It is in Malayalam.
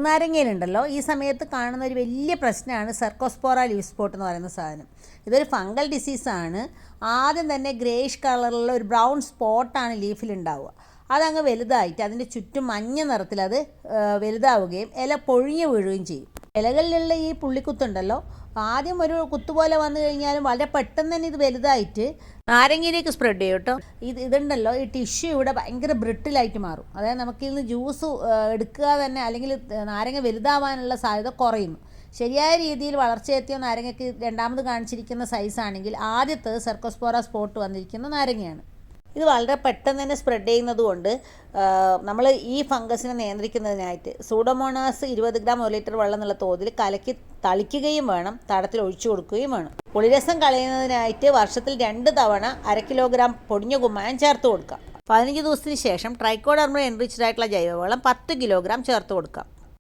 നാരങ്ങയിലുണ്ടല്ലോ ഈ സമയത്ത് കാണുന്ന ഒരു വലിയ പ്രശ്നമാണ് സെർക്കോസ്പോറ ലീഫ് സ്പോട്ട് എന്ന് പറയുന്ന സാധനം. ഇതൊരു ഫംഗൽ ഡിസീസാണ്. ആദ്യം തന്നെ ഗ്രേഷ് കളറിലുള്ള ഒരു ബ്രൗൺ സ്പോട്ടാണ് ലീഫിലുണ്ടാവുക. അതങ്ങ് വലുതായിട്ട് അതിൻ്റെ ചുറ്റും മഞ്ഞ നിറത്തിൽ അത് വലുതാവുകയും ഇല പൊഴിഞ്ഞു വീഴുകയും ചെയ്യും. ഇലകളിലുള്ള ഈ പുള്ളിക്കുത്തുണ്ടല്ലോ ആദ്യം ഒരു കുത്തുപോലെ വന്നു കഴിഞ്ഞാലും വളരെ പെട്ടെന്ന് തന്നെ ഇത് വലുതായിട്ട് നാരങ്ങയിലേക്ക് സ്പ്രെഡ് ചെയ്യും കേട്ടോ. ഇതുണ്ടല്ലോ ഈ ടിഷ്യൂ ഇവിടെ ഭയങ്കര ബ്രിട്ടിലായിട്ട് മാറും. അതായത് നമുക്കിന്ന് ജ്യൂസ് എടുക്കുക തന്നെ അല്ലെങ്കിൽ നാരങ്ങ വലുതാവാനുള്ള സാധ്യത കുറയുന്നു. ശരിയായ രീതിയിൽ വളർച്ചയെത്തിയ നാരങ്ങയ്ക്ക് രണ്ടാമത് കാണിച്ചിരിക്കുന്ന സൈസാണെങ്കിൽ ആദ്യത്തെ സെർക്കോസ്പോറ സ്പോട്ട് വന്നിരിക്കുന്ന നാരങ്ങയാണ്. ഇത് വളരെ പെട്ടെന്ന് തന്നെ സ്പ്രെഡ് ചെയ്യുന്നത് കൊണ്ട് നമ്മൾ ഈ ഫംഗസിനെ നിയന്ത്രിക്കുന്നതിനായിട്ട് സൂഡോമോണാസ് 20 ഗ്രാം 1 ലിറ്റർ വെള്ളം എന്നുള്ള തോതിൽ കലക്കി തളിക്കുകയും വേണം, തടത്തിൽ ഒഴിച്ചു കൊടുക്കുകയും വേണം. പുളിരസം കളയുന്നതിനായിട്ട് വർഷത്തിൽ 2 തവണ 1/2 കിലോഗ്രാം പൊടിഞ്ഞ കുമ്മായം ചേർത്ത് കൊടുക്കാം. 15 ദിവസത്തിന് ശേഷം ട്രൈക്കോഡെർമ എൻറിച്ച്ഡ് ആയിട്ടുള്ള ജൈവവളം 10 കിലോഗ്രാം ചേർത്ത് കൊടുക്കാം.